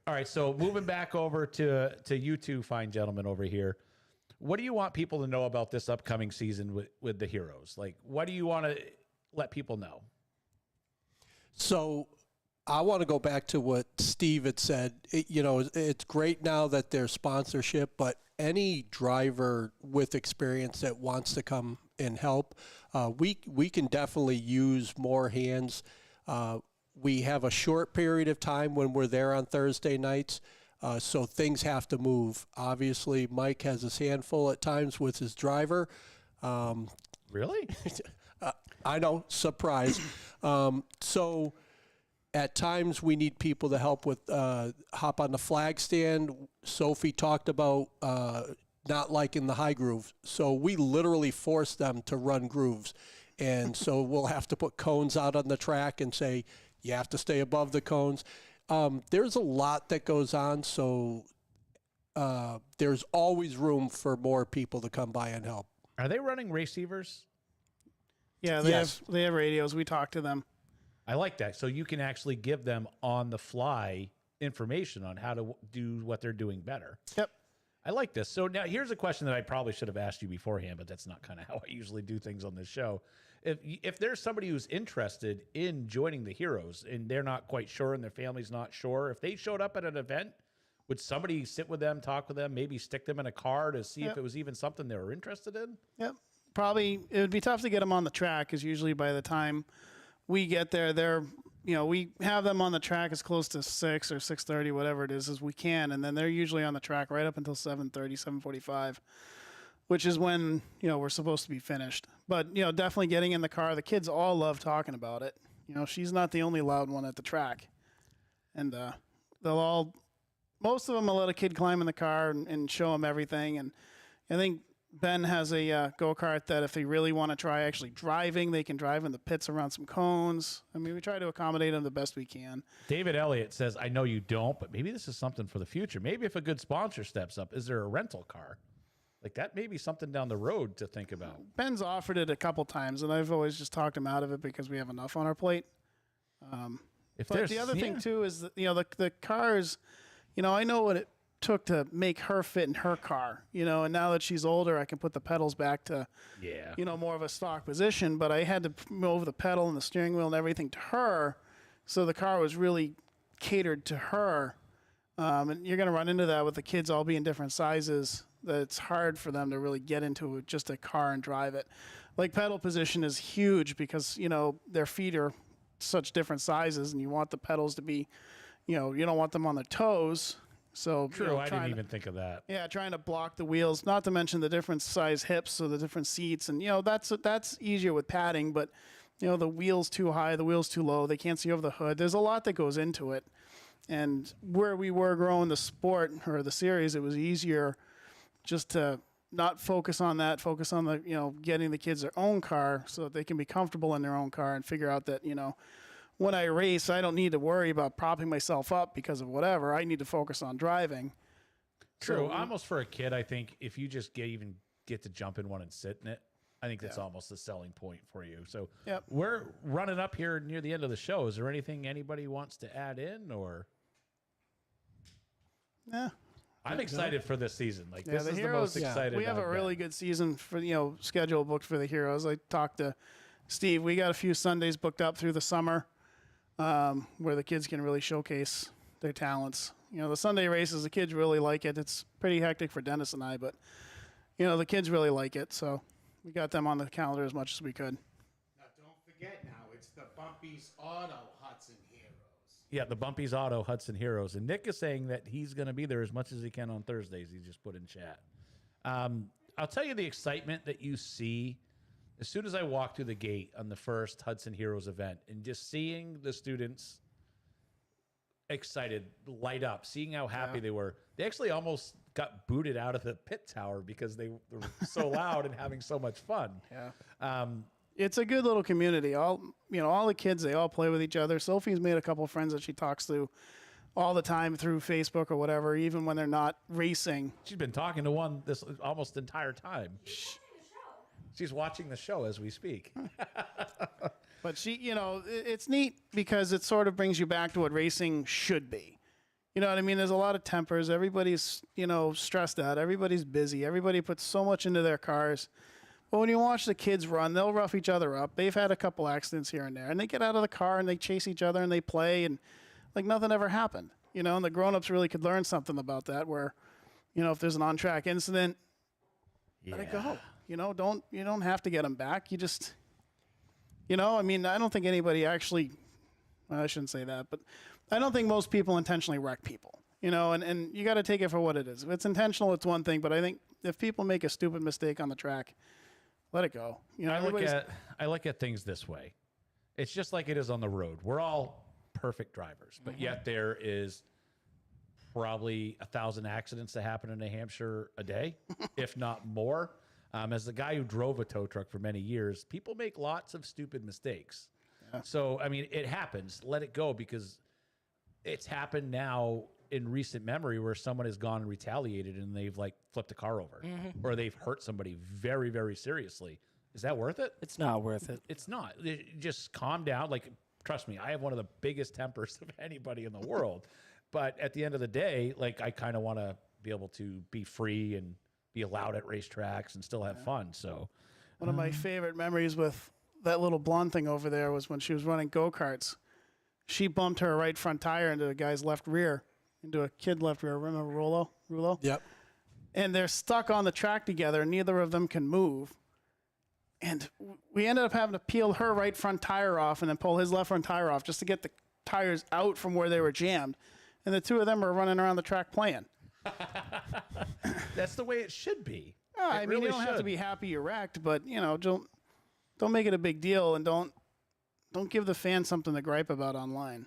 All right. So moving back over to you two fine gentlemen over here. What do you want people to know about this upcoming season with the Heroes? Like, what do you want to let people know? So I want to go back to what Steve had said. It's great now that there's sponsorship, but any driver with experience that wants to come and help, we can definitely use more hands. We have a short period of time when we're there on Thursday nights, so things have to move. Obviously, Mike has his hand full at times with his driver. Really? I know, surprise. So at times we need people to help with hop on the flag stand. Sophie talked about not liking the high groove. So we literally force them to run grooves. And so we'll have to put cones out on the track and say, you have to stay above the cones. There's a lot that goes on. So there's always room for more people to come by and help. Are they running receivers? Yeah, they have radios. We talk to them. I like that. So you can actually give them on the fly information on how to do what they're doing better. Yep. I like this. So now here's a question that I probably should have asked you beforehand, but that's not kind of how I usually do things on this show. If there's somebody who's interested in joining the Heroes and they're not quite sure and their family's not sure, if they showed up at an event, would somebody sit with them, talk with them, maybe stick them in a car to see if it was even something they were interested in? Yep. Probably it would be tough to get them on the track because usually by the time we get there, we have them on the track as close to 6 or 6:30, whatever it is, as we can, and then they're usually on the track right up until 7:30, 7:45, which is when we're supposed to be finished. But definitely getting in the car. The kids all love talking about it. She's not the only loud one at the track, and they'll all most of them will let a kid climb in the car and show them everything. And I think Ben has a go-kart that if they really want to try actually driving, they can drive in the pits around some cones. I mean, we try to accommodate them the best we can. David Elliott says, I know you don't, but maybe this is something for the future. Maybe if a good sponsor steps up, is there a rental car? Like that may be something down the road to think about. Ben's offered it a couple times, and I've always just talked him out of it because we have enough on our plate. If But there's the other thing, too, is that, the cars, I know what it took to make her fit in her car, and now that she's older, I can put the pedals back to, more of a stock position, but I had to move the pedal and the steering wheel and everything to her, so the car was really catered to her. And you're going to run into that with the kids all being different sizes, that it's hard for them to really get into just a car and drive it. Like pedal position is huge because, their feet are such different sizes and you want the pedals to be, you don't want them on their toes. So True, I didn't even think of that. Yeah, trying to block the wheels, not to mention the different size hips, so the different seats, and that's easier with padding. But the wheels too high, the wheels too low, they can't see over the hood. There's a lot that goes into it. And where we were growing the sport or the series, it was easier just to not focus on that, focus on the getting the kids their own car so that they can be comfortable in their own car and figure out that when I race, I don't need to worry about propping myself up because of whatever. I need to focus on driving. True. Almost for a kid, I think if you just get to jump in one and sit in it, I think that's almost the selling point for you. So we're running up here near the end of the show. Is there anything anybody wants to add in or? Yeah. I'm excited for this season. Like this the is Heroes, the most excited. We have I've a really been. good season for schedule booked for the Heroes. I talked to Steve. We got a few Sundays booked up through the summer where the kids can really showcase their talents. The Sunday races, the kids really like it. It's pretty hectic for Dennis and I, but the kids really like it. So we got them on the calendar as much as we could. Now, don't forget now, it's the Bumpy's Auto Hudson Heroes. Yeah, the Bumpy's Auto Hudson Heroes. And Nick is saying that he's going to be there as much as he can on Thursdays. He just put in chat. I'll tell you the excitement that you see as soon as I walk through the gate on the first Hudson Heroes event and just seeing the students excited, light up, seeing how happy they were. They actually almost got booted out of the pit tower because they were so loud and having so much fun. Yeah. It's a good little community. All the kids, they all play with each other. Sophie's made a couple of friends that she talks to all the time through Facebook or whatever, even when they're not racing. She's been talking to one this almost entire time. She's watching the show as we speak. But it's neat because it sort of brings you back to what racing should be. You know what I mean? There's a lot of tempers. Everybody's, stressed out. Everybody's busy. Everybody puts so much into their cars. But when you watch the kids run, they'll rough each other up. They've had a couple accidents here and there. And they get out of the car and they chase each other and they play and like nothing ever happened. And the grown-ups really could learn something about that where, if there's an on-track incident, let it go. You don't have to get them back. You just, I don't think anybody actually, I shouldn't say that, but I don't think most people intentionally wreck people, and you got to take it for what it is. If it's intentional, it's one thing, but I think if people make a stupid mistake on the track, let it go. I look at things this way. It's just like it is on the road. We're all perfect drivers, but yet there is probably 1,000 accidents that happen in New Hampshire a day, if not more. As the guy who drove a tow truck for many years, people make lots of stupid mistakes. Yeah. So, it happens. Let it go because it's happened now in recent memory where someone has gone and retaliated and they've flipped a car over or they've hurt somebody very, very seriously. Is that worth it? It's not worth it. It's not. Just calm down. Trust me, I have one of the biggest tempers of anybody in the world. But at the end of the day, I kind of want to be able to be free and be allowed at racetracks and still have fun. So one of my favorite memories with that little blonde thing over there was when she was running go-karts. She bumped her right front tire into a guy's left rear, into a kid left rear. Remember Rulo? Yep. And they're stuck on the track together. Neither of them can move. And we ended up having to peel her right front tire off and then pull his left front tire off just to get the tires out from where they were jammed. And the two of them are running around the track playing. That's the way it should be. Yeah, you don't have to be happy you're wrecked, but don't make it a big deal and don't give the fans something to gripe about online.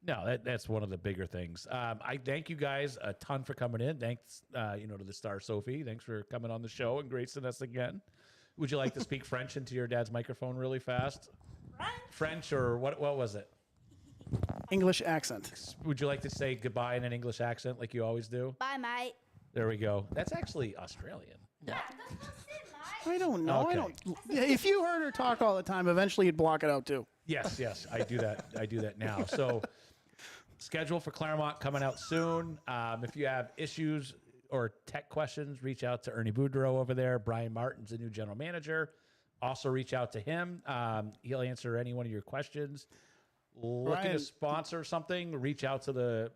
No, that's one of the bigger things. I thank you guys a ton for coming in. Thanks, to the star Sophie. Thanks for coming on the show and gracing us again. Would you like to speak French into your dad's microphone really fast? French or what was it? English accent. Would you like to say goodbye in an English accent like you always do? Bye, mate. There we go. That's actually Australian. I don't know. Okay. I don't. If you heard her talk all the time, eventually you'd block it out too. Yes, I do that. I do that now. So, schedule for Claremont coming out soon. If you have issues or tech questions, reach out to Ernie Boudreau over there. Brian Martin's the new general manager. Also, reach out to him. He'll answer any one of your questions. Looking to Brian- sponsor something, reach out to the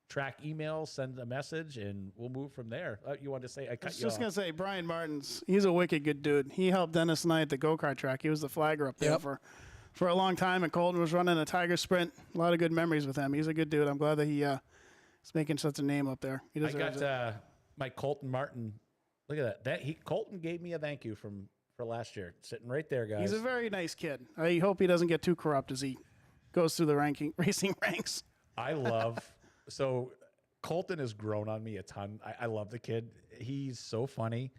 track email, send a message, and we'll move from there. You wanted to say, I I cut was you just off. gonna say, Brian Martins. He's a wicked good dude. He helped Dennis and I at the go-kart track. He was the flagger up there Yep. for a long time. And Colton was running a Tiger Sprint. A lot of good memories with him. He's a good dude. I'm glad that he is making such a name up there. He I deserves got it. my Colton Martin. Look at that. Colton gave me a thank you for last year, sitting right there, guys. He's a very nice kid. I hope he doesn't get too corrupt as he goes through the racing ranks. I love so Colton has grown on me a ton. I love the kid. He's so funny,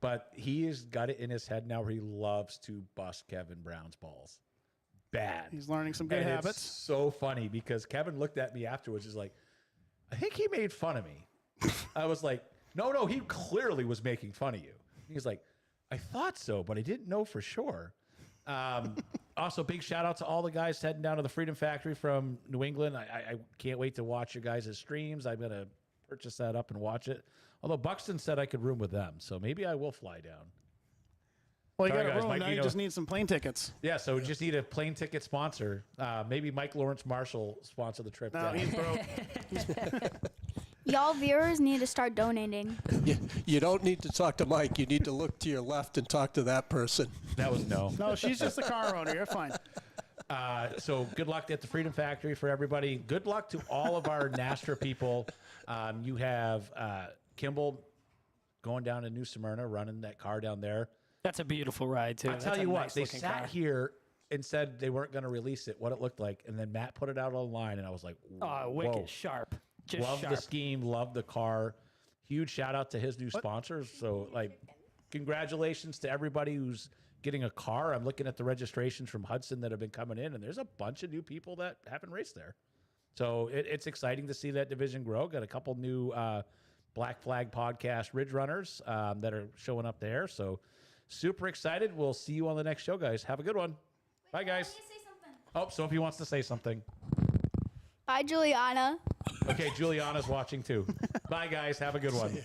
but he's got it in his head now where he loves to bust Kevin Brown's balls. Bad. He's learning some good And habits. It's so funny because Kevin looked at me afterwards. He's like, I think he made fun of me. I was like, no, he clearly was making fun of you. He's like, I thought so, but I didn't know for sure. Also, big shout out to all the guys heading down to the Freedom Factory from New England. I can't wait to watch your guys' streams. I'm going to purchase that up and watch it. Although Buxton said I could room with them, so maybe I will fly down. Well, you Sorry, got a guys, room. Mike, Now you you know- just need some plane tickets. Yeah, so we just need a plane ticket sponsor. Maybe Mike Lawrence Marshall sponsor the trip No, down. he's broke. Y'all viewers need to start donating. You don't need to talk to Mike. You need to look to your left and talk to that person. That was no. No, she's just a car owner. You're fine. So good luck at the Freedom Factory for everybody. Good luck to all of our NASTRA people. You have Kimball going down to New Smyrna, running that car down there. That's a beautiful ride too. I tell That's a you what, nice they looking sat car. here and said they weren't going to release it, what it looked like, and then Matt put it out online, and I was like, Oh, wicked whoa. sharp. Just Love sharp. the scheme, love the car. Huge shout out to his new sponsors. So, congratulations to everybody who's getting a car. I'm looking at the registrations from Hudson that have been coming in, and there's a bunch of new people that haven't raced there. So it's exciting to see that division grow. Got a couple new Black Flag Podcast Ridge Runners that are showing up there. So super excited. We'll see you on the next show, guys. Have a good one. Bye, guys. Oh, Sophie wants to say something. Bye, Juliana. Okay, Juliana's watching too. Bye, guys. Have a good one.